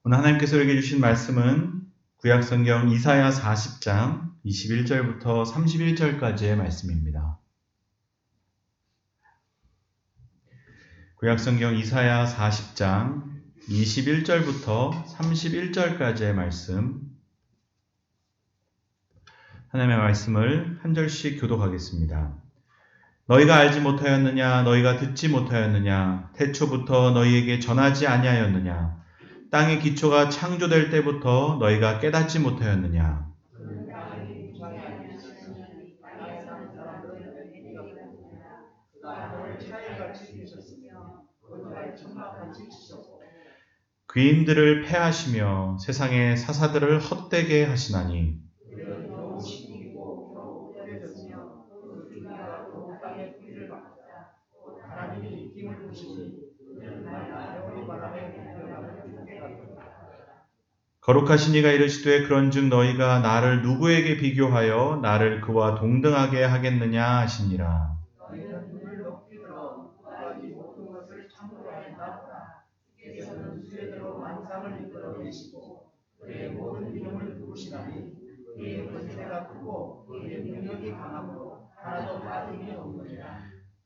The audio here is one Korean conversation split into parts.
오늘 하나님께서 우리에게 주신 말씀은 구약성경 이사야 40장 21절부터 31절까지의 말씀입니다. 구약성경 이사야 40장 21절부터 31절까지의 말씀, 하나님의 말씀을 한 절씩 교독하겠습니다. 너희가 알지 못하였느냐? 너희가 듣지 못하였느냐? 태초부터 너희에게 전하지 아니하였느냐? 땅의 기초가 창조될 때부터 너희가 깨닫지 못하였느냐? 귀인들을 패하시며 세상의 사사들을 헛되게 하시나니 거룩하신 이가 이르시되 그런즉 너희가 나를 누구에게 비교하여 나를 그와 동등하게 하겠느냐 하시니라.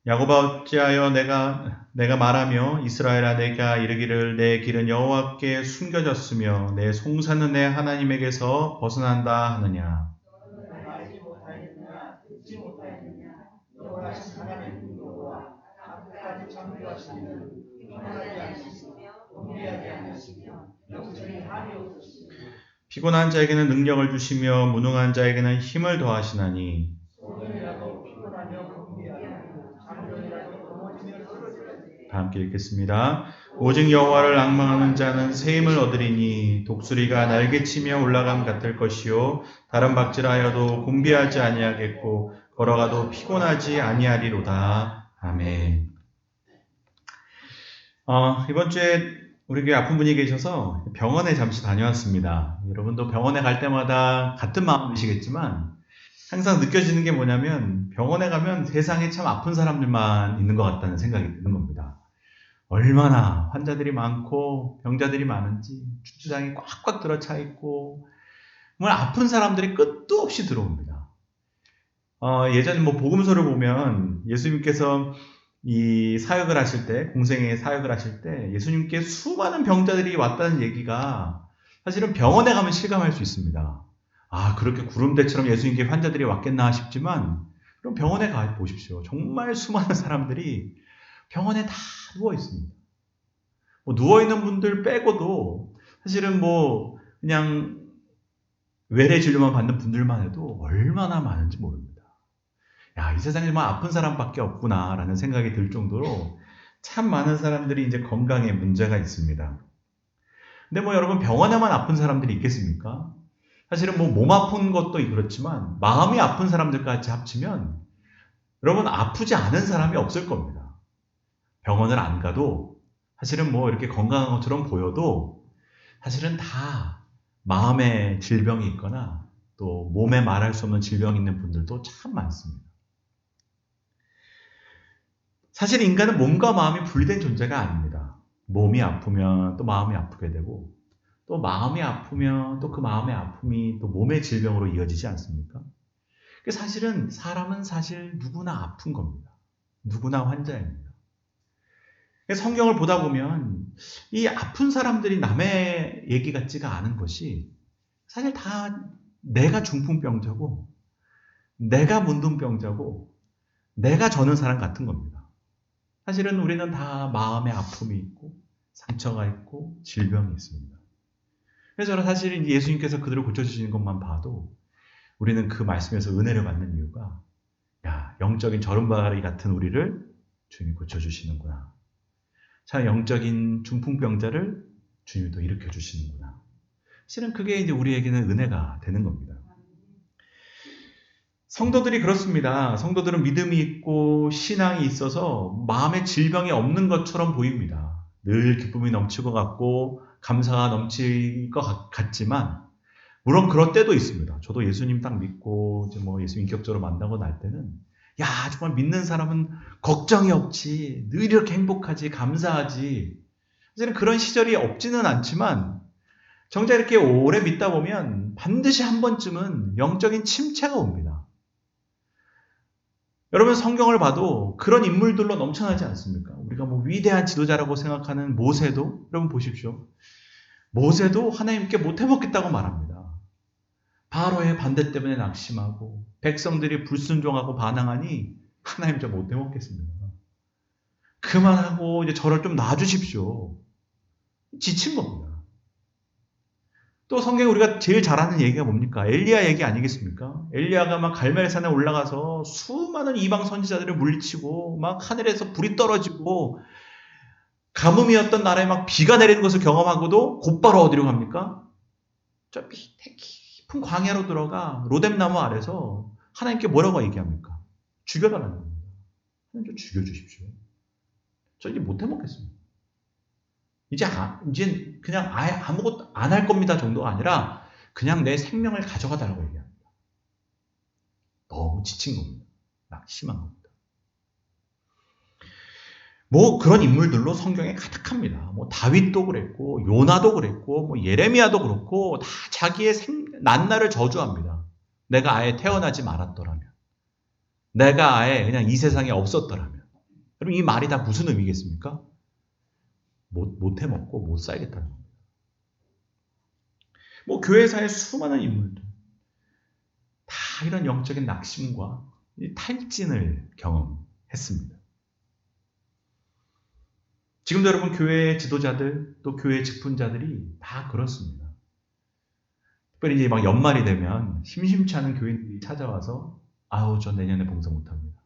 야곱아 어찌하여 내가 말하며 이스라엘아 내가 이르기를 내 길은 여호와께 숨겨졌으며 내 송사는 내 하나님에게서 벗어난다 하느냐. 피곤한 자에게는 능력을 주시며 무능한 자에게는 힘을 더하시나니 다 함께 읽겠습니다. 오직 여호와를 앙망하는 자는 새 힘을 얻으리니 독수리가 날개치며 올라감 같을 것이요 다른 박질하여도 곤비하지 아니하겠고 걸어가도 피곤하지 아니하리로다. 아멘. 이번 주에 우리 교회 아픈 분이 계셔서 병원에 잠시 다녀왔습니다. 여러분도 병원에 갈 때마다 같은 마음이시겠지만 항상 느껴지는 게 뭐냐면 병원에 가면 세상에 참 아픈 사람들만 있는 것 같다는 생각이 드는 겁니다. 얼마나 환자들이 많고 병자들이 많은지 주차장이 꽉꽉 들어차 있고 정말 아픈 사람들이 끝도 없이 들어옵니다. 예전에 복음서를 보면 예수님께서 이 사역을 하실 때, 공생의 사역을 하실 때 예수님께 수많은 병자들이 왔다는 얘기가 사실은 병원에 가면 실감할 수 있습니다. 그렇게 구름대처럼 예수님께 환자들이 왔겠나 싶지만 그럼 병원에 가 보십시오. 정말 수많은 사람들이 병원에 다 누워 있습니다. 누워 있는 분들 빼고도 사실은 그냥 외래 진료만 받는 분들만 해도 얼마나 많은지 모릅니다. 이 세상에 정말 아픈 사람밖에 없구나라는 생각이 들 정도로 참 많은 사람들이 이제 건강에 문제가 있습니다. 근데 여러분 병원에만 아픈 사람들이 있겠습니까? 사실은 몸 아픈 것도 그렇지만 마음이 아픈 사람들까지 합치면 여러분 아프지 않은 사람이 없을 겁니다. 병원을 안 가도 사실은 이렇게 건강한 것처럼 보여도 사실은 다 마음에 질병이 있거나 또 몸에 말할 수 없는 질병이 있는 분들도 참 많습니다. 사실 인간은 몸과 마음이 분리된 존재가 아닙니다. 몸이 아프면 또 마음이 아프게 되고 또 마음이 아프면 또 그 마음의 아픔이 또 몸의 질병으로 이어지지 않습니까? 사실은 사람은 사실 누구나 아픈 겁니다. 누구나 환자입니다. 성경을 보다 보면 이 아픈 사람들이 남의 얘기 같지가 않은 것이 사실 다 내가 중풍병자고 내가 문둥병자고 내가 저는 사람 같은 겁니다. 사실은 우리는 다 마음의 아픔이 있고 상처가 있고 질병이 있습니다. 그래서 저는 사실 예수님께서 그들을 고쳐주시는 것만 봐도 우리는 그 말씀에서 은혜를 받는 이유가 영적인 저름바가리 같은 우리를 주님이 고쳐주시는구나. 참 영적인 중풍병자를 주님이 또 일으켜주시는구나. 사실은 그게 이제 우리에게는 은혜가 되는 겁니다. 성도들이 그렇습니다. 성도들은 믿음이 있고 신앙이 있어서 마음에 질병이 없는 것처럼 보입니다. 늘 기쁨이 넘칠 것 같고 감사가 넘칠 것 같지만 물론 그럴 때도 있습니다. 저도 예수님 딱 믿고 이제 예수 인격적으로 만나고 날 때는 정말 믿는 사람은 걱정이 없지, 늘 이렇게 행복하지, 감사하지. 사실은 그런 시절이 없지는 않지만 정작 이렇게 오래 믿다 보면 반드시 한 번쯤은 영적인 침체가 옵니다. 여러분 성경을 봐도 그런 인물들로 넘쳐나지 않습니까? 우리가 뭐 위대한 지도자라고 생각하는 모세도 여러분 보십시오. 모세도 하나님께 못 해먹겠다고 말합니다. 바로의 반대 때문에 낙심하고 백성들이 불순종하고 반항하니 하나님 저 못 해먹겠습니다. 그만하고 이제 저를 좀 놔주십시오. 지친 겁니다. 또 성경에 우리가 제일 잘 아는 얘기가 뭡니까? 엘리야 얘기 아니겠습니까? 엘리야가 막 갈멜산에 올라가서 수많은 이방 선지자들을 물리치고 막 하늘에서 불이 떨어지고 가뭄이었던 나라에 막 비가 내리는 것을 경험하고도 곧바로 어디로 갑니까? 저 밑에 깊은 광야로 들어가 로뎀나무 아래서 하나님께 뭐라고 얘기합니까? 죽여달라는 겁니다. 하나님 저 죽여주십시오. 저 이제 못 해먹겠습니다. 이제 그냥 아예 아무것도 안 할 겁니다 정도가 아니라 그냥 내 생명을 가져가 달라고 얘기합니다. 너무 지친 겁니다. 낙심한 겁니다. 뭐 그런 인물들로 성경에 가득합니다. 뭐 다윗도 그랬고 요나도 그랬고 뭐 예레미야도 그렇고 다 자기의 난나를 저주합니다. 내가 아예 태어나지 말았더라면, 내가 아예 그냥 이 세상에 없었더라면. 그럼 이 말이 다 무슨 의미겠습니까? 못 해먹고 못 살겠다는 겁니다. 뭐 교회사의 수많은 인물들 다 이런 영적인 낙심과 탈진을 경험했습니다. 지금도 여러분 교회의 지도자들 또 교회의 직분자들이 다 그렇습니다. 특별히 이제 막 연말이 되면 심심치 않은 교인들이 찾아와서 아우 저 내년에 봉사 못합니다.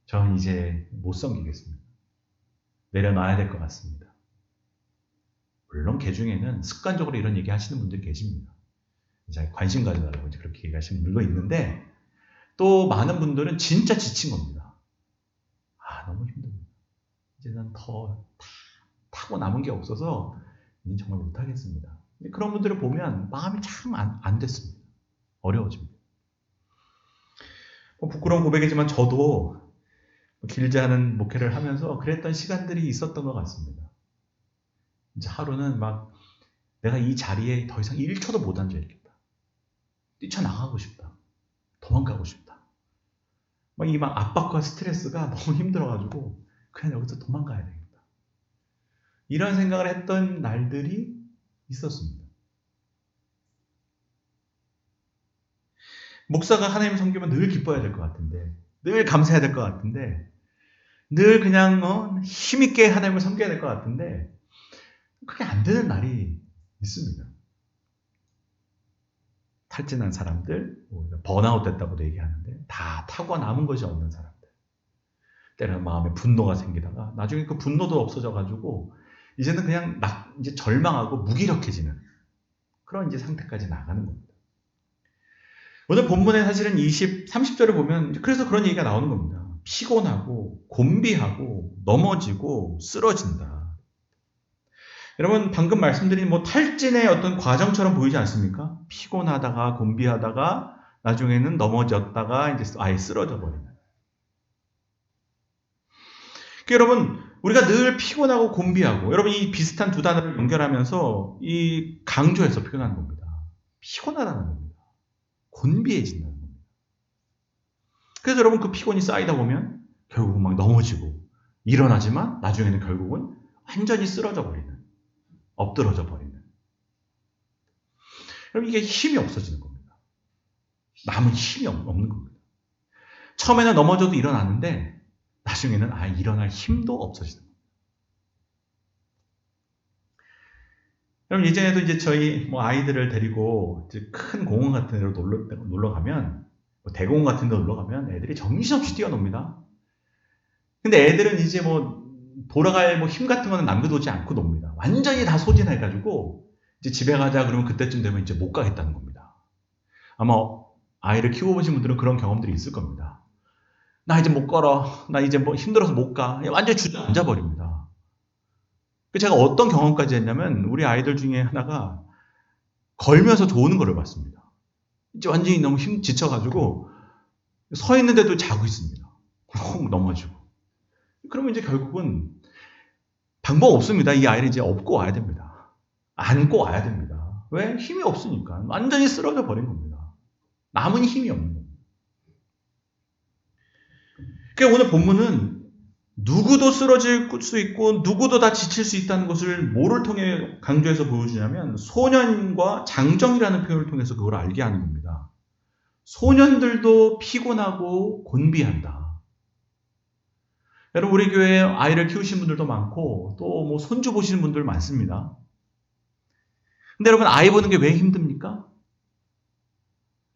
전 이제 못 섬기겠습니다. 내려놔야 될 것 같습니다. 물론 개 중에는 습관적으로 이런 얘기 하시는 분들 계십니다. 이제 관심 가져달라고 이제 그렇게 얘기하시는 분들도 있는데 또 많은 분들은 진짜 지친 겁니다. 아 너무 힘듭니다. 이제는 더 타고 남은 게 없어서 이제 정말 못하겠습니다. 그런 분들을 보면 마음이 참 안 됐습니다. 어려워집니다. 부끄러운 고백이지만 저도 길지 않은 목회를 하면서 그랬던 시간들이 있었던 것 같습니다. 이제 하루는 막 내가 이 자리에 더 이상 1초도 못 앉아있겠다. 뛰쳐나가고 싶다. 도망가고 싶다. 막 압박과 스트레스가 너무 힘들어가지고 그냥 여기서 도망가야 되겠다. 이런 생각을 했던 날들이 있었습니다. 목사가 하나님을 섬기면 늘 기뻐해야 될 것 같은데, 늘 감사해야 될 것 같은데, 늘 그냥 힘있게 하나님을 섬겨야 될 것 같은데 그게 안 되는 날이 있습니다. 탈진한 사람들, 번아웃 됐다고도 얘기하는데 다 타고 남은 것이 없는 사람들. 때로는 마음에 분노가 생기다가 나중에 그 분노도 없어져가지고 이제는 그냥 이제 절망하고 무기력해지는 그런 이제 상태까지 나가는 겁니다. 오늘 본문에 사실은 30절을 보면 그래서 그런 얘기가 나오는 겁니다. 피곤하고 곤비하고 넘어지고 쓰러진다. 여러분 방금 말씀드린 탈진의 어떤 과정처럼 보이지 않습니까? 피곤하다가 곤비하다가 나중에는 넘어졌다가 이제 아예 쓰러져 버리는. 여러분 우리가 늘 피곤하고 곤비하고 여러분 이 비슷한 두 단어를 연결하면서 이 강조해서 표현하는 겁니다. 피곤하다는 겁니다. 곤비해진다는 겁니다. 그래서 여러분 그 피곤이 쌓이다 보면 결국은 막 넘어지고 일어나지만 나중에는 결국은 완전히 쓰러져 버리는, 엎드러져 버리는. 여러분 이게 힘이 없어지는 겁니다. 남은 힘이 없는 겁니다. 처음에는 넘어져도 일어나는데 나중에는 아예 일어날 힘도 없어지는 겁니다. 여러분 예전에도 이제 저희 아이들을 데리고 이제 큰 공원 같은 데로 놀러 가면 대공원 같은 데 놀러 가면 애들이 정신없이 뛰어놉니다. 근데 애들은 이제 돌아갈 힘 같은 거는 남겨두지 않고 놉니다. 완전히 다 소진해가지고 이제 집에 가자 그러면 그때쯤 되면 이제 못 가겠다는 겁니다. 아마 아이를 키워보신 분들은 그런 경험들이 있을 겁니다. 나 이제 못 걸어. 나 이제 힘들어서 못 가. 완전히 주저앉아 버립니다. 제가 어떤 경험까지 했냐면 우리 아이들 중에 하나가 걸면서 조는 거를 봤습니다. 이제 완전히 너무 지쳐가지고 서 있는데도 자고 있습니다. 훅 넘어지고. 그러면 이제 결국은 방법 없습니다. 이 아이를 이제 업고 와야 됩니다. 안고 와야 됩니다. 왜? 힘이 없으니까. 완전히 쓰러져 버린 겁니다. 남은 힘이 없는 겁니다. 그러니까 오늘 본문은 누구도 쓰러질 수 있고 누구도 다 지칠 수 있다는 것을 뭐를 통해 강조해서 보여주냐면 소년과 장정이라는 표현을 통해서 그걸 알게 하는 겁니다. 소년들도 피곤하고 곤비한다. 여러분 우리 교회에 아이를 키우신 분들도 많고 또 뭐 손주 보시는 분들 많습니다. 근데 여러분 아이 보는 게 왜 힘듭니까?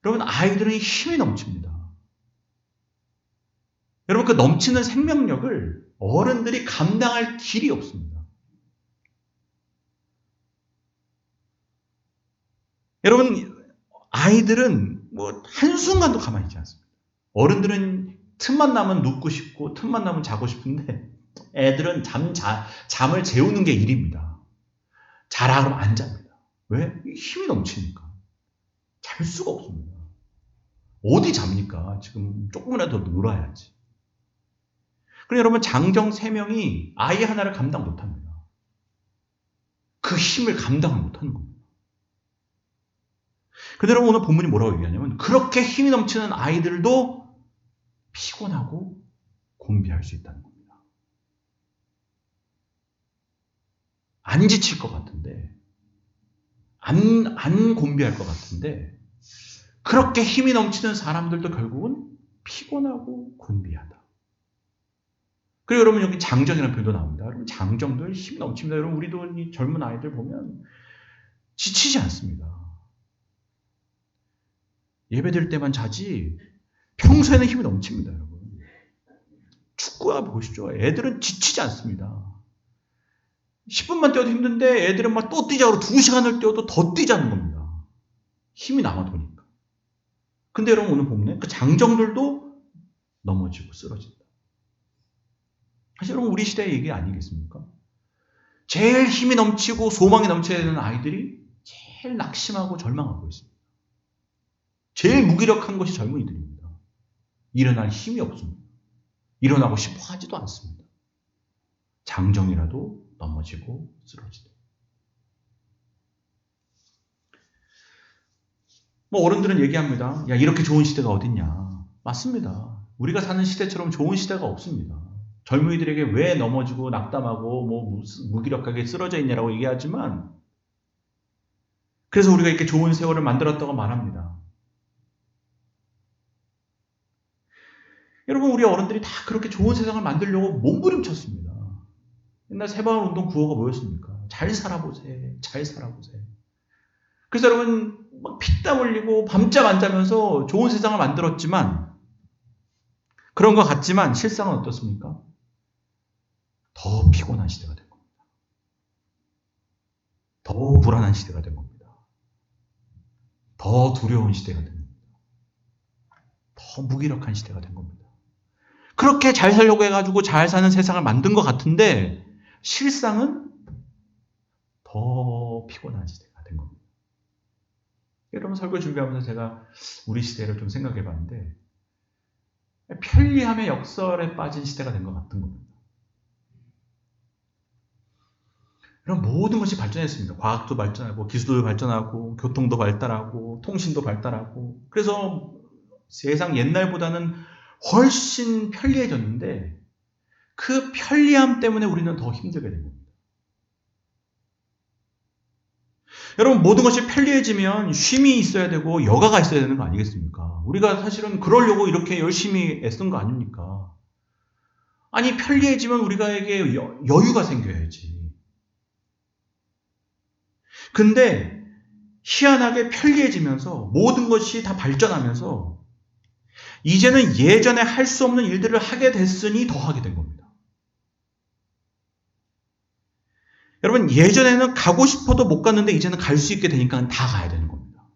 여러분 아이들은 힘이 넘칩니다. 여러분 그 넘치는 생명력을 어른들이 감당할 길이 없습니다. 여러분 아이들은 뭐 한순간도 가만히 있지 않습니다. 어른들은 틈만 나면 눕고 싶고 틈만 나면 자고 싶은데 애들은 잠을 재우는 게 일입니다. 자라 그러면 안 잡니다. 왜? 힘이 넘치니까. 잘 수가 없습니다. 어디 잡니까? 지금 조금이라도 더 놀아야지. 그럼 여러분 장정 3명이 아이 하나를 감당 못합니다. 그 힘을 감당을 못하는 겁니다. 근데 여러분 오늘 본문이 뭐라고 얘기하냐면 그렇게 힘이 넘치는 아이들도 피곤하고 곤비할 수 있다는 겁니다. 안 지칠 것 같은데 안 곤비할 것 같은데 그렇게 힘이 넘치는 사람들도 결국은 피곤하고 곤비하다. 그리고 여러분 여기 장정이라는 표현도 나옵니다. 여러분 장정들 힘이 넘칩니다. 여러분 우리도 이 젊은 아이들 보면 지치지 않습니다. 예배드릴 때만 자지 평소에는 힘이 넘칩니다. 여러분. 축구화 보시죠. 애들은 지치지 않습니다. 10분만 뛰어도 힘든데 애들은 막 또 뛰자고 2시간을 뛰어도 더 뛰자는 겁니다. 힘이 남아도니까. 근데 여러분 오늘 보면 그 장정들도 넘어지고 쓰러진다. 사실 여러분 우리 시대의 얘기 아니겠습니까? 제일 힘이 넘치고 소망이 넘쳐야 되는 아이들이 제일 낙심하고 절망하고 있습니다. 제일 무기력한 것이 젊은이들입니다. 일어날 힘이 없습니다. 일어나고 싶어 하지도 않습니다. 장정이라도 넘어지고 쓰러지다. 뭐 어른들은 얘기합니다. 야 이렇게 좋은 시대가 어딨냐. 맞습니다. 우리가 사는 시대처럼 좋은 시대가 없습니다. 젊은이들에게 왜 넘어지고 낙담하고 뭐 무기력하게 쓰러져 있냐라고 얘기하지만 그래서 우리가 이렇게 좋은 세월을 만들었다고 말합니다. 여러분 우리 어른들이 다 그렇게 좋은 세상을 만들려고 몸부림쳤습니다. 옛날 새마을운동 구호가 뭐였습니까? 잘 살아보세, 잘 살아보세. 그래서 여러분 막 피땀 흘리고 밤잠 안 자면서 좋은 세상을 만들었지만 그런 것 같지만 실상은 어떻습니까? 더 피곤한 시대가 된 겁니다. 더 불안한 시대가 된 겁니다. 더 두려운 시대가 된 겁니다. 더 무기력한 시대가 된 겁니다. 그렇게 잘 살려고 해가지고 잘 사는 세상을 만든 것 같은데 실상은 더 피곤한 시대가 된 겁니다. 여러분 설교 준비하면서 제가 우리 시대를 좀 생각해 봤는데 편리함의 역설에 빠진 시대가 된 것 같은 겁니다. 이런 모든 것이 발전했습니다. 과학도 발전하고 기술도 발전하고 교통도 발달하고 통신도 발달하고 그래서 세상 옛날보다는 훨씬 편리해졌는데 그 편리함 때문에 우리는 더 힘들게 된 겁니다. 여러분 모든 것이 편리해지면 쉼이 있어야 되고 여가가 있어야 되는 거 아니겠습니까? 우리가 사실은 그러려고 이렇게 열심히 애쓴 거 아닙니까? 아니 편리해지면 우리가에게 여유가 생겨야지. 근데 희한하게 편리해지면서 모든 것이 다 발전하면서 이제는 예전에 할 수 없는 일들을 하게 됐으니 더 하게 된 겁니다. 여러분 예전에는 가고 싶어도 못 갔는데 이제는 갈 수 있게 되니까 다 가야 되는 겁니다.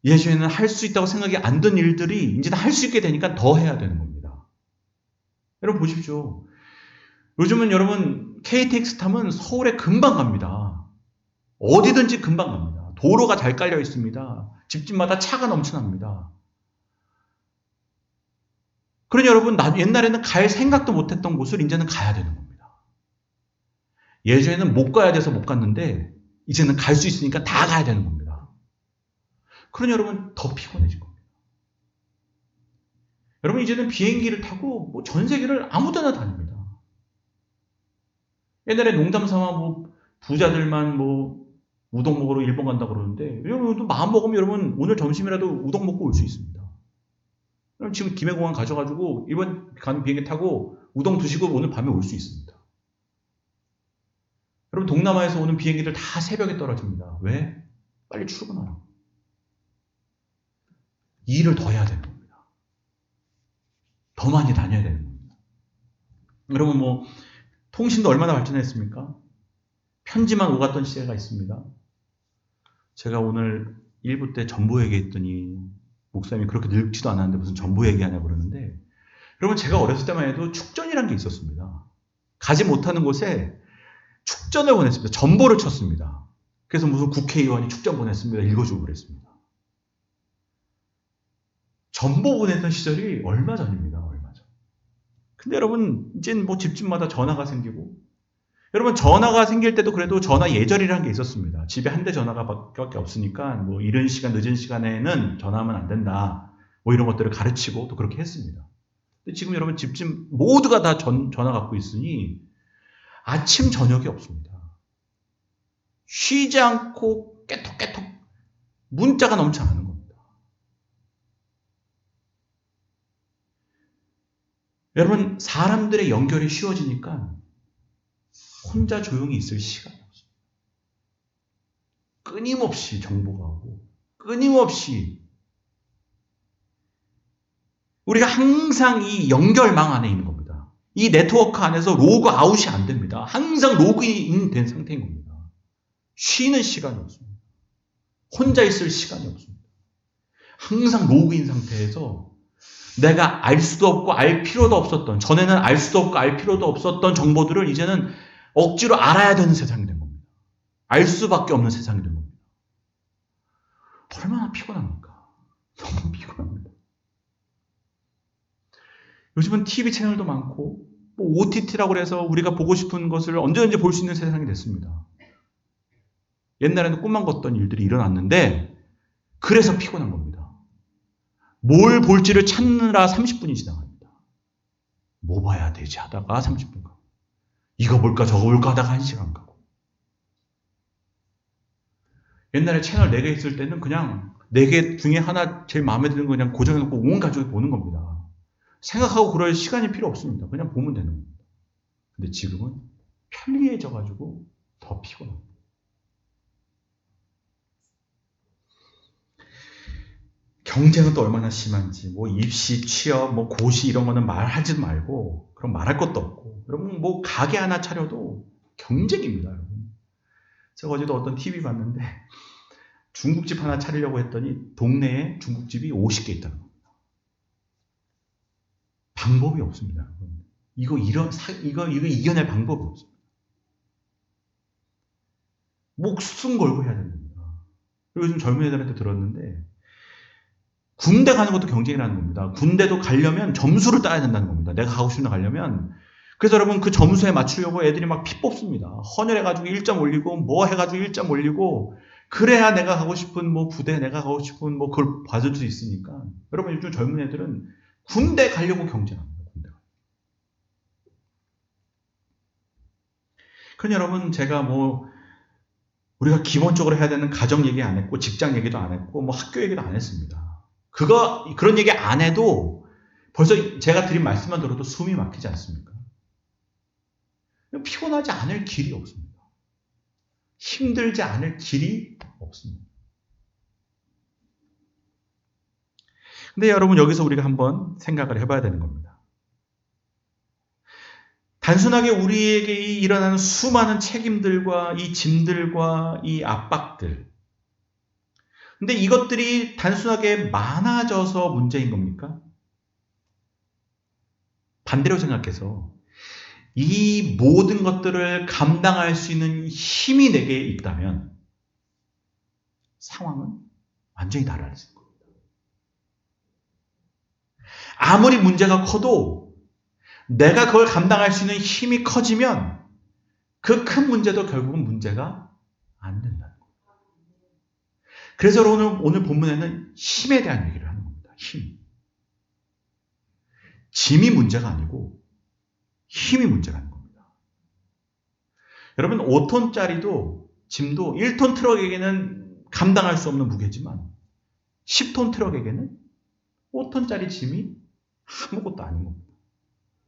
예전에는 할 수 있다고 생각이 안 든 일들이 이제는 할 수 있게 되니까 더 해야 되는 겁니다. 여러분 보십시오. 요즘은 여러분 KTX 타면 서울에 금방 갑니다. 어디든지 금방 갑니다. 도로가 잘 깔려 있습니다. 집집마다 차가 넘쳐납니다. 그러니 여러분 옛날에는 갈 생각도 못했던 곳을 이제는 가야 되는 겁니다. 예전에는 못 가야 돼서 못 갔는데 이제는 갈 수 있으니까 다 가야 되는 겁니다. 그러니 여러분 더 피곤해질 겁니다. 여러분 이제는 비행기를 타고 뭐 전 세계를 아무 데나 다닙니다. 옛날에 농담 삼아 뭐 부자들만 뭐 우동 먹으러 일본 간다고 그러는데 여러분 마음 먹으면 여러분 오늘 점심이라도 우동 먹고 올 수 있습니다. 그럼 지금 김해공항 가셔가지고 일본 가는 비행기 타고 우동 드시고 오늘 밤에 올 수 있습니다. 여러분 동남아에서 오는 비행기들 다 새벽에 떨어집니다. 왜? 빨리 출근하라고. 일을 더 해야 되는 겁니다. 더 많이 다녀야 되는 겁니다. 여러분 뭐 통신도 얼마나 발전했습니까? 편지만 오갔던 시대가 있습니다. 제가 오늘 1부 때 전보 얘기했더니 목사님이 그렇게 늙지도 않았는데 무슨 전보 얘기하냐고 그러는데 여러분 제가 어렸을 때만 해도 축전이라는 게 있었습니다. 가지 못하는 곳에 축전을 보냈습니다. 전보를 쳤습니다. 그래서 무슨 국회의원이 축전 보냈습니다. 읽어주고 그랬습니다. 전보 보냈던 시절이 얼마 전입니다. 얼마 전. 근데 여러분 이제는 뭐 집집마다 전화가 생기고 여러분 전화가 생길 때도 그래도 전화 예절이라는 게 있었습니다. 집에 한 대 전화가 밖에 없으니까 뭐 이른 시간 늦은 시간에는 전화하면 안 된다. 뭐 이런 것들을 가르치고 또 그렇게 했습니다. 근데 지금 여러분 집집 모두가 다 전화 갖고 있으니 아침 저녁이 없습니다. 쉬지 않고 깨톡깨톡 문자가 넘쳐 나는 겁니다. 여러분 사람들의 연결이 쉬워지니까 혼자 조용히 있을 시간이 없습니다. 끊임없이 정보가 오고 끊임없이 우리가 항상 이 연결망 안에 있는 겁니다. 이 네트워크 안에서 로그 아웃이 안 됩니다. 항상 로그인 된 상태인 겁니다. 쉬는 시간이 없습니다. 혼자 있을 시간이 없습니다. 항상 로그인 상태에서 내가 알 수도 없고 알 필요도 없었던, 전에는 알 수도 없고 알 필요도 없었던 정보들을 이제는 억지로 알아야 되는 세상이 된 겁니다. 알 수밖에 없는 세상이 된 겁니다. 얼마나 피곤합니까? 너무 피곤합니다. 요즘은 TV 채널도 많고 뭐 OTT라고 해서 우리가 보고 싶은 것을 언제든지 볼 수 있는 세상이 됐습니다. 옛날에는 꿈만 꿨던 일들이 일어났는데 그래서 피곤한 겁니다. 뭘 볼지를 찾느라 30분이 지나갑니다. 뭐 봐야 되지 하다가 30분 가고 이거 볼까 저거 볼까 하다가 1시간 가고 옛날에 채널 4개 있을 때는 그냥 4개 중에 하나 제일 마음에 드는 거 그냥 고정해놓고 온 가족이 보는 겁니다. 생각하고 그럴 시간이 필요 없습니다. 그냥 보면 되는 겁니다. 근데 지금은 편리해져가지고 더 피곤합니다. 경쟁은 또 얼마나 심한지 뭐 입시, 취업, 뭐 고시 이런 거는 말하지 말고 그럼 말할 것도 없고 여러분 뭐 가게 하나 차려도 경쟁입니다. 여러분. 제가 어제도 어떤 TV 봤는데 중국집 하나 차리려고 했더니 동네에 중국집이 50개 있다는 겁니다. 방법이 없습니다. 이거 이겨낼 방법이 없습니다. 목숨 걸고 해야 됩니다. 요즘 젊은 애들한테 들었는데 군대 가는 것도 경쟁이라는 겁니다. 군대도 가려면 점수를 따야 된다는 겁니다. 내가 가고 싶은 데 가려면. 그래서 여러분 그 점수에 맞추려고 애들이 막 피 뽑습니다. 헌혈해가지고 1점 올리고 뭐 해가지고 1점 올리고 그래야 내가 가고 싶은 뭐 부대 내가 가고 싶은 뭐 그걸 받을 수 있으니까 여러분 요즘 젊은 애들은 군대 가려고 경쟁합니다. 군대. 그러니 여러분 제가 뭐 우리가 기본적으로 해야 되는 가정 얘기 안 했고 직장 얘기도 안 했고 뭐 학교 얘기도 안 했습니다. 그런 얘기 안 해도 벌써 제가 드린 말씀만 들어도 숨이 막히지 않습니까? 피곤하지 않을 길이 없습니다. 힘들지 않을 길이 없습니다. 근데 여러분 여기서 우리가 한번 생각을 해봐야 되는 겁니다. 단순하게 우리에게 일어나는 수많은 책임들과 이 짐들과 이 압박들 근데 이것들이 단순하게 많아져서 문제인 겁니까? 반대로 생각해서 이 모든 것들을 감당할 수 있는 힘이 내게 있다면 상황은 완전히 달라질 겁니다. 아무리 문제가 커도 내가 그걸 감당할 수 있는 힘이 커지면 그 큰 문제도 결국은 문제가 안 된다는 거예요. 그래서 오늘 본문에는 힘에 대한 얘기를 하는 겁니다. 힘. 짐이 문제가 아니고 힘이 문제라는 겁니다. 여러분 5톤짜리도 짐도 1톤 트럭에게는 감당할 수 없는 무게지만 10톤 트럭에게는 5톤짜리 짐이 아무것도 아닌 겁니다.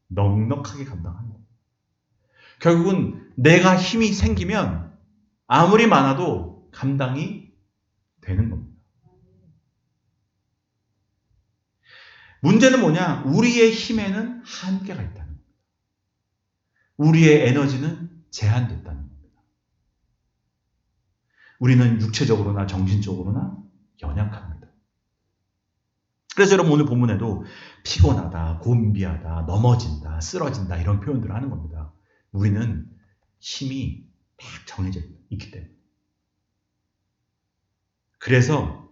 넉넉하게 감당하는 겁니다. 결국은 내가 힘이 생기면 아무리 많아도 감당이 되는 겁니다. 문제는 뭐냐? 우리의 힘에는 한계가 있다는 겁니다. 우리의 에너지는 제한됐다는 겁니다. 우리는 육체적으로나 정신적으로나 연약합니다. 그래서 여러분 오늘 본문에도 피곤하다, 곤비하다, 넘어진다, 쓰러진다 이런 표현들을 하는 겁니다. 우리는 힘이 딱 정해져 있기 때문에. 그래서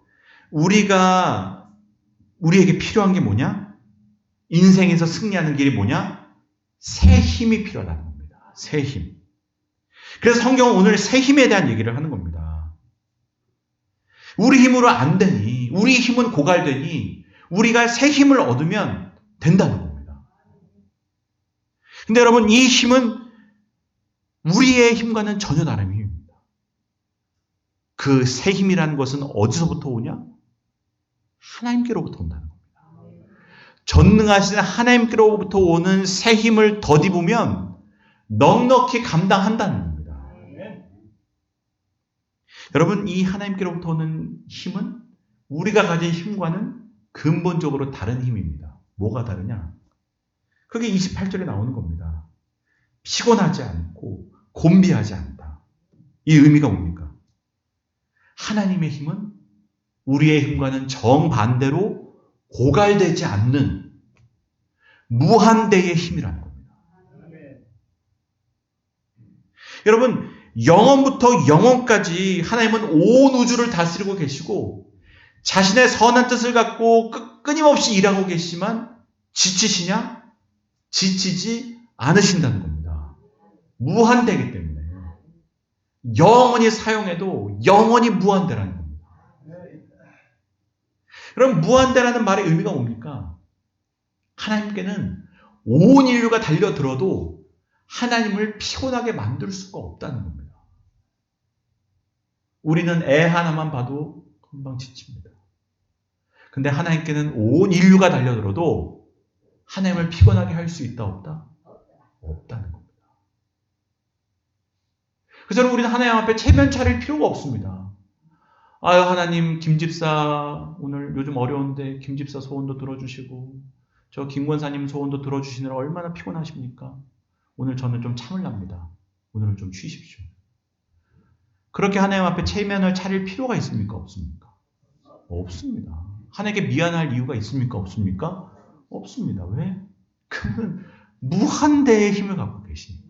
우리에게 필요한 게 뭐냐? 인생에서 승리하는 길이 뭐냐? 새 힘이 필요하다는 겁니다. 새 힘. 그래서 성경은 오늘 새 힘에 대한 얘기를 하는 겁니다. 우리 힘으로 안 되니, 우리 힘은 고갈되니 우리가 새 힘을 얻으면 된다는 겁니다. 근데 여러분 이 힘은 우리의 힘과는 전혀 다른 힘입니다. 그 새 힘이라는 것은 어디서부터 오냐? 하나님께로부터 온다는 겁니다. 전능하신 하나님께로부터 오는 새 힘을 덧입으면 넉넉히 감당한다는 겁니다. 여러분 이 하나님께로부터 오는 힘은 우리가 가진 힘과는 근본적으로 다른 힘입니다. 뭐가 다르냐? 그게 28절에 나오는 겁니다. 피곤하지 않고 곤비하지 않다. 이 의미가 뭡니까? 하나님의 힘은 우리의 힘과는 정반대로 고갈되지 않는 무한대의 힘이라는 겁니다. 여러분 영원부터 영원까지 하나님은 온 우주를 다스리고 계시고 자신의 선한 뜻을 갖고 끊임없이 일하고 계시지만 지치시냐? 지치지 않으신다는 겁니다. 무한대이기 때문에 영원히 사용해도 영원히 무한대라는 겁니다. 그럼 무한대라는 말의 의미가 뭡니까? 하나님께는 온 인류가 달려들어도 하나님을 피곤하게 만들 수가 없다는 겁니다. 우리는 애 하나만 봐도 금방 지칩니다. 근데 하나님께는 온 인류가 달려들어도 하나님을 피곤하게 할 수 있다 없다? 없다는 겁니다. 그래서 우리는 하나님 앞에 체면 차릴 필요가 없습니다. 아유 하나님 김집사 오늘 요즘 어려운데 김집사 소원도 들어주시고 저 김권사님 소원도 들어주시느라 얼마나 피곤하십니까? 오늘 저는 좀 참을랍니다. 오늘은 좀 쉬십시오. 그렇게 하나님 앞에 체면을 차릴 필요가 있습니까? 없습니까? 없습니다. 하나님께 미안할 이유가 있습니까? 없습니까? 없습니다. 왜? 그는 무한대의 힘을 갖고 계시니까.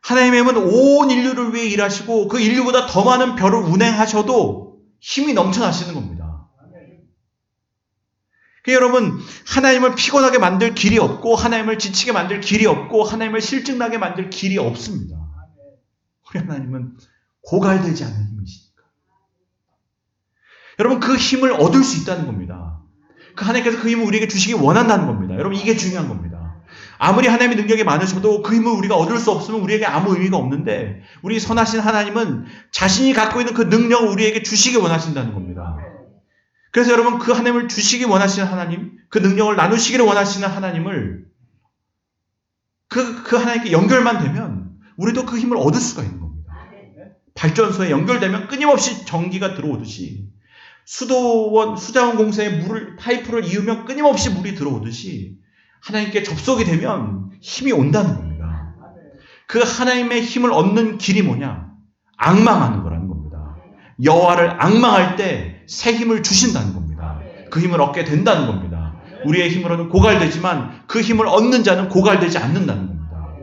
하나님의 힘은 온 인류를 위해 일하시고 그 인류보다 더 많은 별을 운행하셔도 힘이 넘쳐나시는 겁니다. 그러니까 여러분 하나님을 피곤하게 만들 길이 없고 하나님을 지치게 만들 길이 없고 하나님을 실증나게 만들 길이 없습니다. 우리 하나님은 고갈되지 않는 힘이시니까. 여러분 그 힘을 얻을 수 있다는 겁니다. 그 하나님께서 그 힘을 우리에게 주시기 원한다는 겁니다. 여러분 이게 중요한 겁니다. 아무리 하나님의 능력이 많으셔도 그 힘을 우리가 얻을 수 없으면 우리에게 아무 의미가 없는데 우리 선하신 하나님은 자신이 갖고 있는 그 능력을 우리에게 주시기 원하신다는 겁니다. 그래서 여러분 그 하나님을 주시기 원하시는 하나님, 그 능력을 나누시기를 원하시는 하나님을 그 하나님께 연결만 되면 우리도 그 힘을 얻을 수가 있는 겁니다. 발전소에 연결되면 끊임없이 전기가 들어오듯이 수자원 공사에 파이프를 이으면 끊임없이 물이 들어오듯이 하나님께 접속이 되면 힘이 온다는 겁니다. 그 하나님의 힘을 얻는 길이 뭐냐? 앙망하는 거라는 겁니다. 여호와를 앙망할 때 새 힘을 주신다는 겁니다. 그 힘을 얻게 된다는 겁니다. 우리의 힘으로는 고갈되지만 그 힘을 얻는 자는 고갈되지 않는다는 겁니다.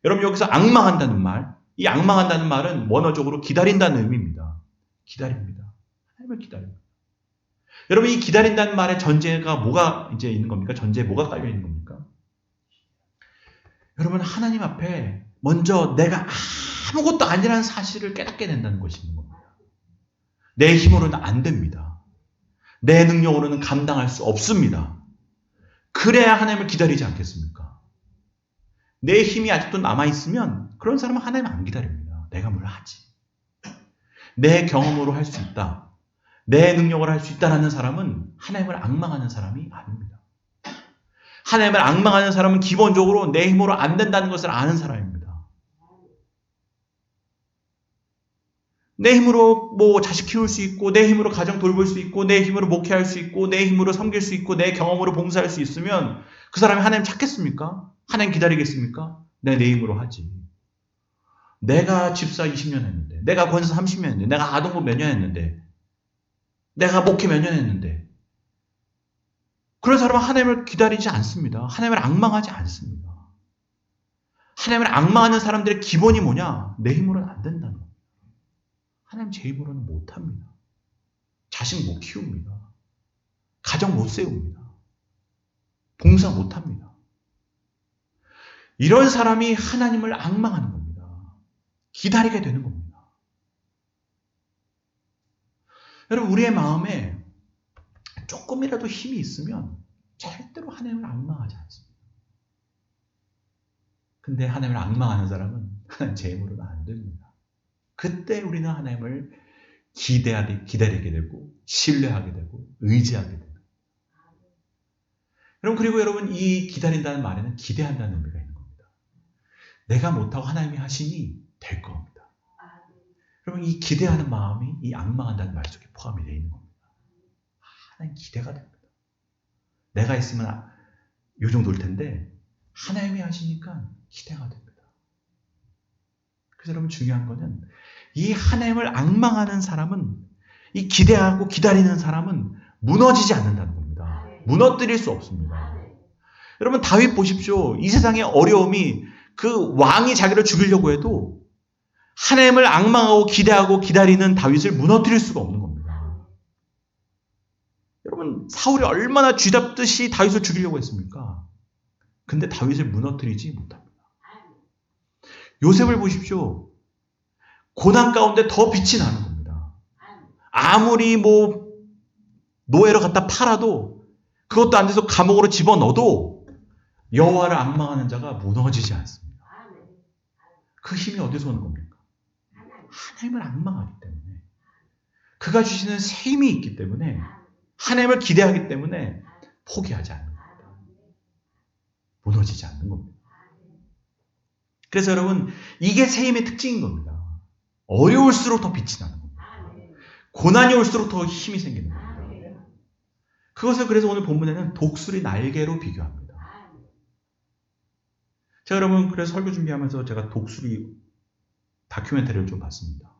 여러분 여기서 앙망한다는 말, 이 앙망한다는 말은 원어적으로 기다린다는 의미입니다. 기다립니다. 하나님을 기다립니다. 여러분 이 기다린다는 말의 전제가 뭐가 이제 있는 겁니까? 전제에 뭐가 깔려 있는 겁니까? 여러분 하나님 앞에 먼저 내가 아무것도 아니라는 사실을 깨닫게 된다는 것이 있는 겁니다. 내 힘으로는 안 됩니다. 내 능력으로는 감당할 수 없습니다. 그래야 하나님을 기다리지 않겠습니까? 내 힘이 아직도 남아있으면 그런 사람은 하나님 안 기다립니다. 내가 뭘 하지? 내 경험으로 할 수 있다. 내 능력으로 할 수 있다라는 사람은 하나님을 앙망하는 사람이 아닙니다. 하나님을 앙망하는 사람은 기본적으로 내 힘으로 안 된다는 것을 아는 사람입니다. 내 힘으로 뭐 자식 키울 수 있고, 내 힘으로 가정 돌볼 수 있고, 내 힘으로 목회할 수 있고, 내 힘으로 섬길 수 있고, 내 경험으로 봉사할 수 있으면 그 사람이 하나님 찾겠습니까? 하나님 기다리겠습니까? 내 힘으로 하지. 내가 집사 20년 했는데, 내가 권사 30년 했는데, 내가 아동부 몇 년 했는데, 내가 목회 몇 년 했는데, 그런 사람은 하나님을 기다리지 않습니다. 하나님을 앙망하지 않습니다. 하나님을 앙망하는 사람들의 기본이 뭐냐? 내 힘으로는 안 된다는 겁니다. 하나님 제 힘으로는 못합니다. 자식 못 키웁니다. 가정 못 세웁니다. 봉사 못합니다. 이런 사람이 하나님을 앙망하는 겁니다. 기다리게 되는 겁니다. 여러분, 우리의 마음에 조금이라도 힘이 있으면 절대로 하나님을 앙망하지 않습니다. 근데 하나님을 앙망하는 사람은 하나님 제 힘으로는 안 됩니다. 그때 우리는 하나님을 기다리게 되고 신뢰하게 되고 의지하게 됩니다. 그리고 여러분, 이 기다린다는 말에는 기대한다는 의미가 있는 겁니다. 내가 못하고 하나님이 하시니 될 겁니다. 여러분, 이 기대하는 마음이 이 앙망한다는 말 속에 포함이 되어 있는 겁니다. 하나님 기대가 됩니다. 내가 있으면 이 정도일 텐데 하나님이 하시니까 기대가 됩니다. 그래서 여러분, 중요한 거는 이 하나님을 앙망하는 사람은, 이 기대하고 기다리는 사람은 무너지지 않는다는 겁니다. 무너뜨릴 수 없습니다. 여러분, 다윗 보십시오. 이 세상의 어려움이 그 왕이 자기를 죽이려고 해도 하나님을 앙망하고 기대하고 기다리는 다윗을 무너뜨릴 수가 없는 겁니다. 여러분, 사울이 얼마나 쥐잡듯이 다윗을 죽이려고 했습니까? 근데 다윗을 무너뜨리지 못합니다. 요셉을 보십시오. 고난 가운데 더 빛이 나는 겁니다. 아무리 노예로 갖다 팔아도, 그것도 안 돼서 감옥으로 집어넣어도 여호와를 앙망하는 자가 무너지지 않습니다. 그 힘이 어디서 오는 겁니까? 하나님을 앙망하기 때문에, 그가 주시는 새 힘이 있기 때문에, 하나님을 기대하기 때문에 포기하지 않는 겁니다. 무너지지 않는 겁니다. 그래서 여러분, 이게 새 힘의 특징인 겁니다. 어려울수록 더 빛이 나는 겁니다. 고난이 올수록 더 힘이 생기는 겁니다. 그것을 그래서 오늘 본문에는 독수리 날개로 비교합니다. 자, 여러분, 그래서 설교 준비하면서 제가 독수리 다큐멘터리를 좀 봤습니다.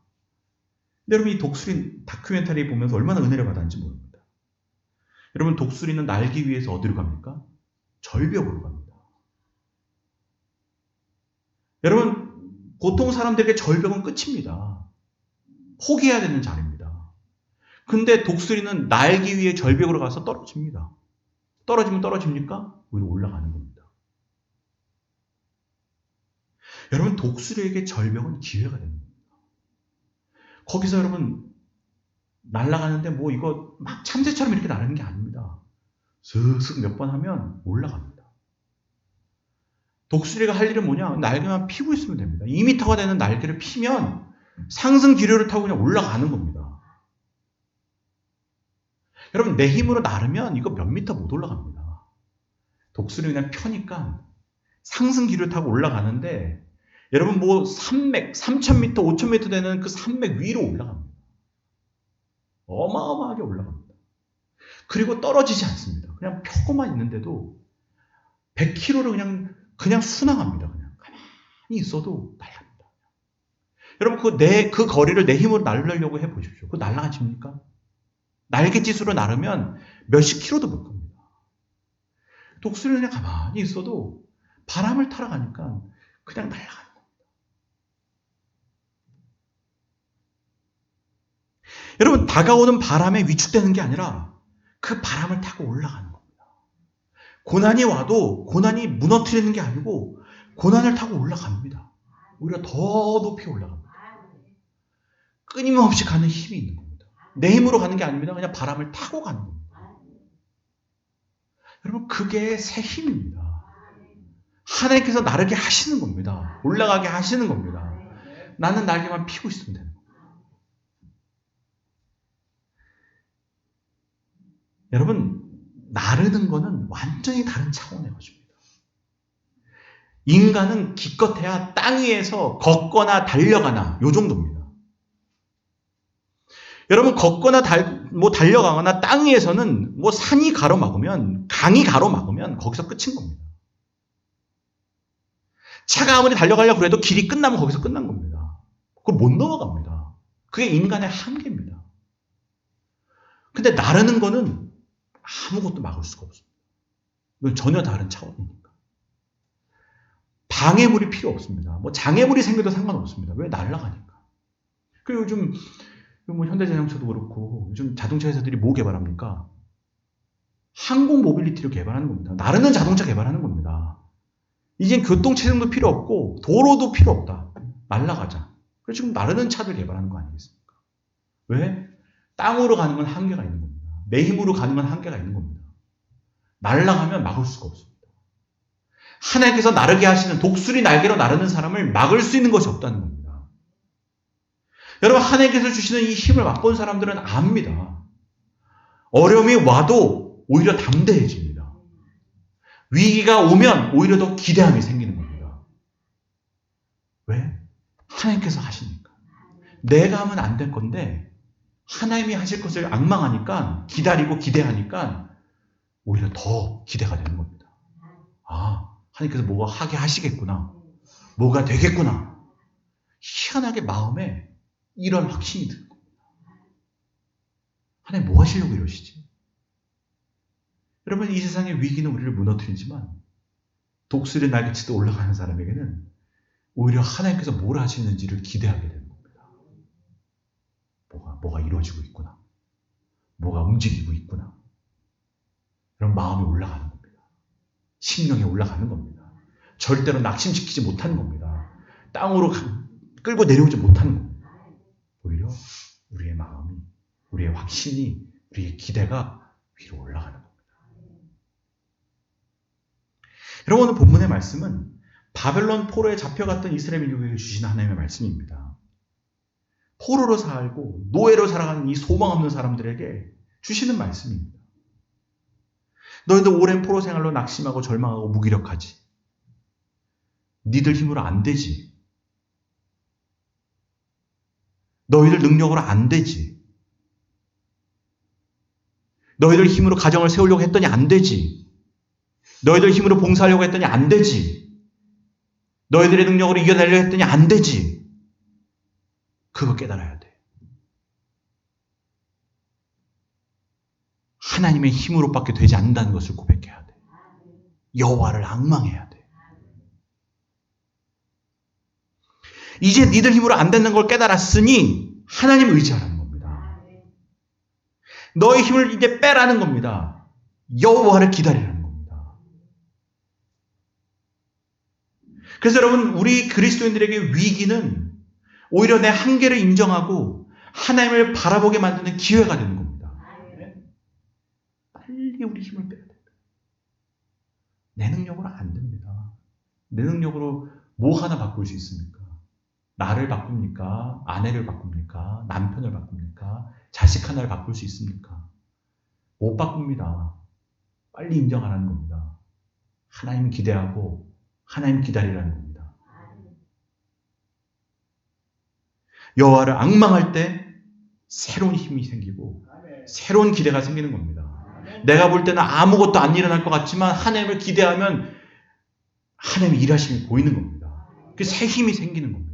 근데 여러분, 이 독수리 다큐멘터리 보면서 얼마나 은혜를 받았는지 모릅니다. 여러분, 독수리는 날기 위해서 어디로 갑니까? 절벽으로 갑니다. 여러분, 보통 사람들에게 절벽은 끝입니다. 포기해야 되는 자리입니다. 근데 독수리는 날기 위해 절벽으로 가서 떨어집니다. 떨어지면 떨어집니까? 위로 올라가는 겁니다. 여러분, 독수리에게 절벽은 기회가 됩니다. 거기서 여러분, 날아가는데 이거 막 참새처럼 이렇게 나르는 게 아닙니다. 슥슥 몇 번 하면 올라갑니다. 독수리가 할 일은 뭐냐? 날개만 피고 있으면 됩니다. 2m가 되는 날개를 피면 상승 기류를 타고 그냥 올라가는 겁니다. 여러분, 내 힘으로 나르면 이거 몇 미터 못 올라갑니다. 독수리 그냥 펴니까 상승 기류를 타고 올라가는데, 여러분, 300, 3000m, 5000m 되는 그 산맥 위로 올라갑니다. 어마어마하게 올라갑니다. 그리고 떨어지지 않습니다. 그냥 펴고만 있는데도 100km를 그냥 순항합니다. 그냥 가만히 있어도 날아갑니다. 여러분, 그 거리를 내 힘으로 날으려고 해보십시오. 그거 날아가십니까? 날갯짓으로 나르면 몇십 킬로도 못 갑니다. 독수리는 그냥 가만히 있어도 바람을 타러 가니까 그냥 날아가는 겁니다. 여러분, 다가오는 바람에 위축되는 게 아니라 그 바람을 타고 올라가는 겁니다. 고난이 와도 고난이 무너뜨리는 게 아니고 고난을 타고 올라갑니다. 오히려 더 높이 올라갑니다. 끊임없이 가는 힘이 있는 겁니다. 내 힘으로 가는 게 아닙니다. 그냥 바람을 타고 가는 겁니다. 여러분, 그게 새 힘입니다. 하나님께서 나르게 하시는 겁니다. 올라가게 하시는 겁니다. 나는 날개만 피고 있으면 되는 겁니다. 여러분, 나르는 거는 완전히 다른 차원의 것입니다. 인간은 기껏해야 땅 위에서 걷거나 달려가나 요 정도입니다. 여러분, 걷거나 달려가거나 땅 위에서는 산이 가로막으면, 강이 가로막으면 거기서 끝인 겁니다. 차가 아무리 달려가려고 해도 길이 끝나면 거기서 끝난 겁니다. 그걸 못 넘어갑니다. 그게 인간의 한계입니다. 근데 나르는 거는 아무것도 막을 수가 없습니다. 이건 전혀 다른 차원이니까. 방해물이 필요 없습니다. 장애물이 생겨도 상관없습니다. 왜? 날아가니까. 그리고 요즘 현대자동차도 그렇고 요즘 자동차 회사들이 뭐 개발합니까? 항공 모빌리티를 개발하는 겁니다. 나르는 자동차 개발하는 겁니다. 이젠 교통체증도 필요 없고 도로도 필요 없다. 날아가자. 그래서 지금 나르는 차를 개발하는 거 아니겠습니까? 왜? 땅으로 가는 건 한계가 있는 겁니다. 내 힘으로 가는 건 한계가 있는 겁니다. 날아가면 막을 수가 없습니다. 하나님께서 나르게 하시는 독수리 날개로 나르는 사람을 막을 수 있는 것이 없다는 겁니다. 여러분, 하나님께서 주시는 이 힘을 맛본 사람들은 압니다. 어려움이 와도 오히려 담대해집니다. 위기가 오면 오히려 더 기대함이 생기는 겁니다. 왜? 하나님께서 하시니까. 내가 하면 안 될 건데 하나님이 하실 것을 앙망하니까, 기다리고 기대하니까 오히려 더 기대가 되는 겁니다. 아, 하나님께서 뭐가 하게 하시겠구나. 뭐가 되겠구나. 희한하게 마음에 이런 확신이 드는 겁니다. 하나님 뭐 하시려고 이러시지? 여러분, 이 세상의 위기는 우리를 무너뜨리지만 독수리 날개치듯 올라가는 사람에게는 오히려 하나님께서 뭘 하시는지를 기대하게 되는 겁니다. 뭐가 이루어지고 있구나. 뭐가 움직이고 있구나. 그런 마음이 올라가는 겁니다. 심령이 올라가는 겁니다. 절대로 낙심시키지 못하는 겁니다. 땅으로 끌고 내려오지 못하는 겁니다. 오히려 우리의 마음이, 우리의 확신이, 우리의 기대가 위로 올라가는 겁니다. 여러분, 오늘 본문의 말씀은 바벨론 포로에 잡혀갔던 이스라엘 민족에게 주신 하나님의 말씀입니다. 포로로 살고 노예로 살아가는 이 소망 없는 사람들에게 주시는 말씀입니다. 너희들 오랜 포로 생활로 낙심하고 절망하고 무기력하지. 니들 힘으로 안 되지. 너희들 능력으로 안 되지. 너희들 힘으로 가정을 세우려고 했더니 안 되지. 너희들 힘으로 봉사하려고 했더니 안 되지. 너희들의 능력으로 이겨내려고 했더니 안 되지. 그거 깨달아야 돼. 하나님의 힘으로밖에 되지 않는다는 것을 고백해야 돼. 여호와를 앙망해야 돼. 이제 니들 힘으로 안 되는 걸 깨달았으니 하나님 의지하라는 겁니다. 너의 힘을 이제 빼라는 겁니다. 여호와를 기다리라는 겁니다. 그래서 여러분, 우리 그리스도인들에게 위기는 오히려 내 한계를 인정하고 하나님을 바라보게 만드는 기회가 되는 겁니다. 빨리 우리 힘을 빼야 됩니다. 내 능력으로 안 됩니다. 내 능력으로 뭐 하나 바꿀 수 있습니까? 나를 바꿉니까? 아내를 바꿉니까? 남편을 바꿉니까? 자식 하나를 바꿀 수 있습니까? 못 바꿉니다. 빨리 인정하라는 겁니다. 하나님 기대하고 하나님 기다리라는 겁니다. 여호와를 앙망할 때 새로운 힘이 생기고 새로운 기대가 생기는 겁니다. 내가 볼 때는 아무것도 안 일어날 것 같지만 하나님을 기대하면 하나님의 일하심이 보이는 겁니다. 그 새 힘이 생기는 겁니다.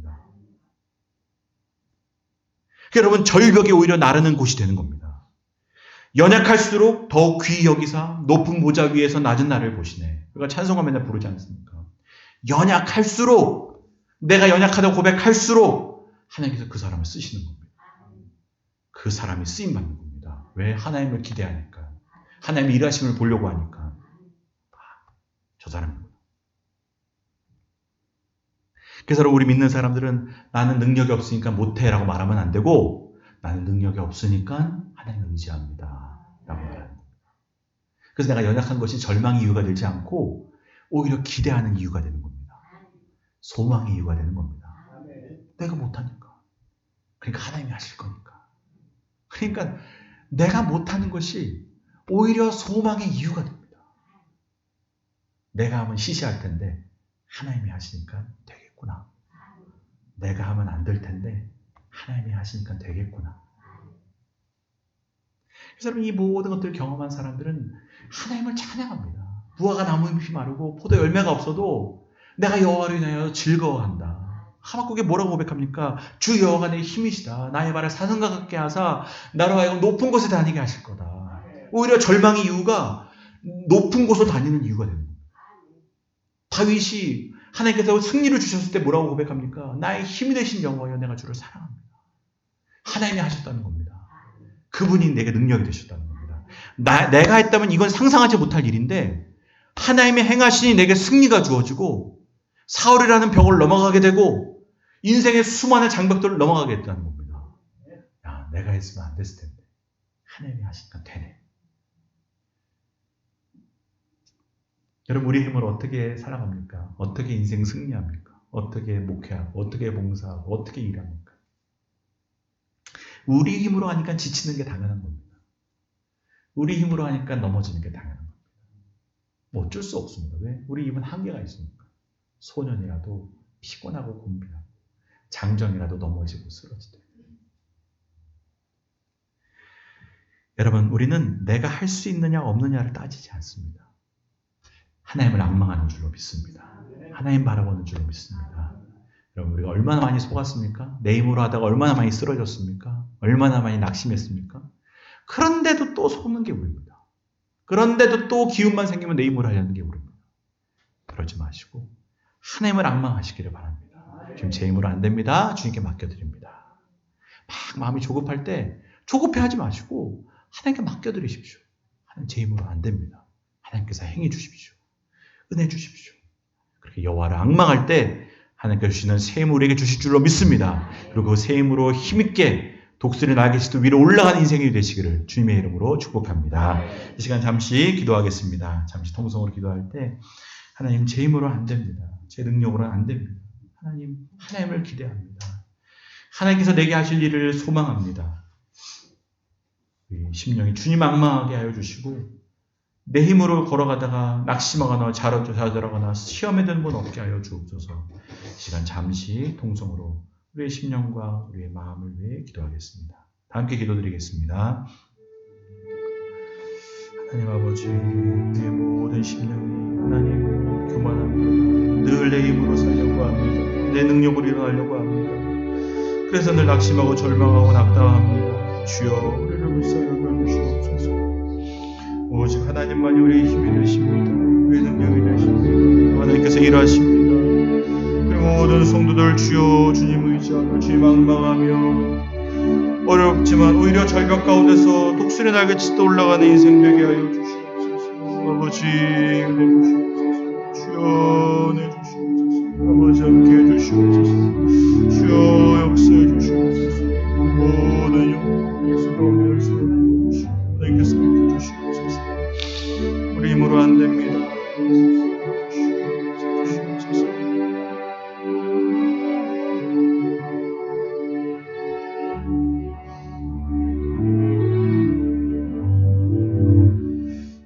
여러분, 절벽이 오히려 나르는 곳이 되는 겁니다. 연약할수록 더욱 귀히 여기사 높은 보좌 위에서 낮은 나를 보시네. 우리가 찬송가 맨날 부르지 않습니까? 연약할수록, 내가 연약하다고 고백할수록 하나님께서 그 사람을 쓰시는 겁니다. 그 사람이 쓰임받는 겁니다. 왜? 하나님을 기대하니까. 하나님의 일하심을 보려고 하니까. 저 사람입니다. 그래서 우리 믿는 사람들은 나는 능력이 없으니까 못해라고 말하면 안 되고 나는 능력이 없으니까 하나님을 의지합니다 라고 말하는 거예요. 그래서 내가 연약한 것이 절망의 이유가 되지 않고 오히려 기대하는 이유가 되는 겁니다. 소망의 이유가 되는 겁니다. 내가 못하니까. 그러니까 하나님이 하실 거니까. 그러니까 내가 못하는 것이 오히려 소망의 이유가 됩니다. 내가 하면 시시할 텐데 하나님이 하시니까 되겠구나. 내가 하면 안 될 텐데 하나님이 하시니까 되겠구나. 그래서 여러분 이 모든 것들을 경험한 사람들은 하나님을 찬양합니다. 무화과 나무잎이 마르고 포도 열매가 없어도 내가 여호와를 인하여 즐거워한다. 하박국에 뭐라고 고백합니까? 주 여호와가 내 힘이시다. 나의 발을 사슴과 같게 하사 나로 하여금 높은 곳에 다니게 하실 거다. 오히려 절망의 이유가 높은 곳으로 다니는 이유가 되는 겁니다. 다윗이 하나님께서 승리를 주셨을 때 뭐라고 고백합니까? 나의 힘이 되신 여호와여 내가 주를 사랑합니다. 하나님이 하셨다는 겁니다. 그분이 내게 능력이 되셨다는 겁니다. 내가 했다면 이건 상상하지 못할 일인데 하나님의 행하시니 내게 승리가 주어지고 사울이라는 벽을 넘어가게 되고 인생의 수많은 장벽들을 넘어가게 됐다는 겁니다. 야, 내가 했으면 안 됐을 텐데 하나님이 하시니까 되네. 여러분 우리 힘으로 어떻게 살아갑니까? 어떻게 인생 승리합니까? 어떻게 목회하고 어떻게 봉사하고 어떻게 일합니까? 우리 힘으로 하니까 지치는 게 당연한 겁니다. 우리 힘으로 하니까 넘어지는 게 당연한 겁니다. 뭐 어쩔 수 없습니다. 왜? 우리 힘은 한계가 있으니까. 소년이라도 피곤하고 곤비하고 장정이라도 넘어지고 쓰러지고. 여러분 우리는 내가 할 수 있느냐 없느냐를 따지지 않습니다. 하나님을 앙망하는 줄로 믿습니다. 하나님 바라보는 줄로 믿습니다. 여러분 우리가 얼마나 많이 속았습니까? 내 힘으로 하다가 얼마나 많이 쓰러졌습니까? 얼마나 많이 낙심했습니까? 그런데도 또 속는 게 우리입니다. 그런데도 또 기운만 생기면 내 힘으로 하려는 게 우리입니다. 그러지 마시고 하나님을 앙망하시기를 바랍니다. 지금 제 힘으로 안 됩니다. 주님께 맡겨드립니다. 막 마음이 조급할 때 조급해하지 마시고 하나님께 맡겨드리십시오. 하나님 제 힘으로 안 됩니다. 하나님께서 행해 주십시오. 은혜 주십시오. 그렇게 여호와를 앙망할 때 하나님께서 주시는 새 힘을 우리에게 주실 줄로 믿습니다. 그리고 그 새 힘으로 힘있게 독수리 날개짓도 위로 올라가는 인생이 되시기를 주님의 이름으로 축복합니다. 이 시간 잠시 기도하겠습니다. 잠시 통성으로 기도할 때 하나님 제 힘으로 안 됩니다. 제 능력으로는 안 됩니다. 하나님을 기대합니다. 하나님께서 내게 하실 일을 소망합니다. 우리 심령이 주님 앙망하게 하여 주시고 내 힘으로 걸어가다가 낙심하거나 좌절하거나 시험에 드는 건 없게 하여 주옵소서. 시간 잠시 통성으로 우리의 심령과 우리의 마음을 위해 기도하겠습니다. 다 함께 기도드리겠습니다. 하나님 아버지, 우리의 모든 심령이 하나님 교만합니다. 늘 내 힘으로 살려고 합니다. 내 능력으로 일어나려고 합니다. 그래서 늘 낙심하고 절망하고 낙담합니다. 주여 우리를 불쌍히 여겨주시옵소서. 오직 하나님만이 우리의 힘이 되십니다. 우리의 능력이 되십니다. 하나님께서 일하십니다. 그리고 모든 성도들 주여 주님 의지하며 주님 앙망하며 어렵지만 오히려 절벽 가운데서 독수리 날개짓도 올라가는 인생 되게 하여 주시옵소서. 아버지 은혜 주시옵소서. 주여 은혜 주시옵소서. 아버지 함께 해주시옵소서. 주여 역사해 주시옵소서. 모든 영광 예수로 열쇠하여 주시옵소서. 하나님께서 함께 해주시옵소서. 우리 힘으로 안 됩니다.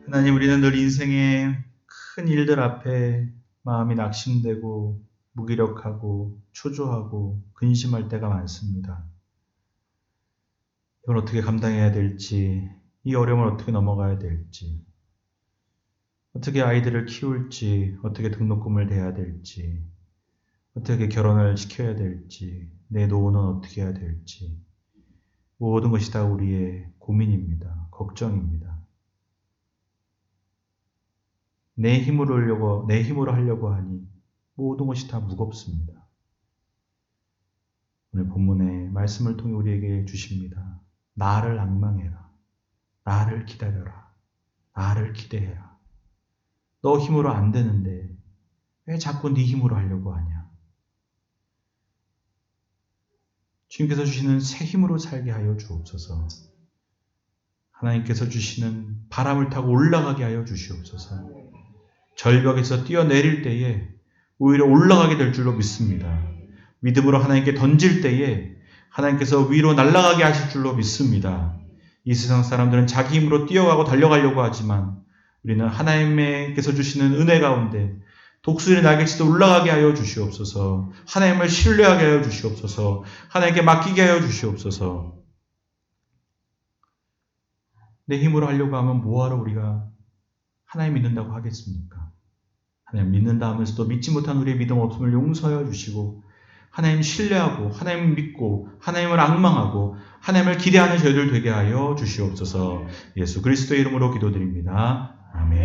하나님 우리는 늘 인생의 큰 일들 앞에 마음이 낙심되고 무기력하고 초조하고 근심할 때가 많습니다. 이걸 어떻게 감당해야 될지, 이 어려움을 어떻게 넘어가야 될지, 어떻게 아이들을 키울지, 어떻게 등록금을 대야 될지, 어떻게 결혼을 시켜야 될지, 내 노후는 어떻게 해야 될지, 모든 것이 다 우리의 고민입니다. 걱정입니다. 내 힘으로 하려고 하니 모든 것이 다 무겁습니다. 오늘 본문의 말씀을 통해 우리에게 주십니다. 나를 앙망해라. 나를 기다려라. 나를 기대해라. 너 힘으로 안 되는데 왜 자꾸 네 힘으로 하려고 하냐? 주님께서 주시는 새 힘으로 살게 하여 주옵소서. 하나님께서 주시는 바람을 타고 올라가게 하여 주시옵소서. 절벽에서 뛰어내릴 때에 오히려 올라가게 될 줄로 믿습니다. 믿음으로 하나님께 던질 때에 하나님께서 위로 날아가게 하실 줄로 믿습니다. 이 세상 사람들은 자기 힘으로 뛰어가고 달려가려고 하지만 우리는 하나님께서 주시는 은혜 가운데 독수리 날개치듯 올라가게 하여 주시옵소서. 하나님을 신뢰하게 하여 주시옵소서. 하나님께 맡기게 하여 주시옵소서. 내 힘으로 하려고 하면 뭐하러 우리가 하나님 믿는다고 하겠습니까? 하나님 믿는다 하면서도 믿지 못한 우리의 믿음 없음을 용서하여 주시고 하나님 신뢰하고 하나님 믿고 하나님을 앙망하고 하나님을 기대하는 저희들 되게 하여 주시옵소서. 예수 그리스도의 이름으로 기도드립니다. 아멘.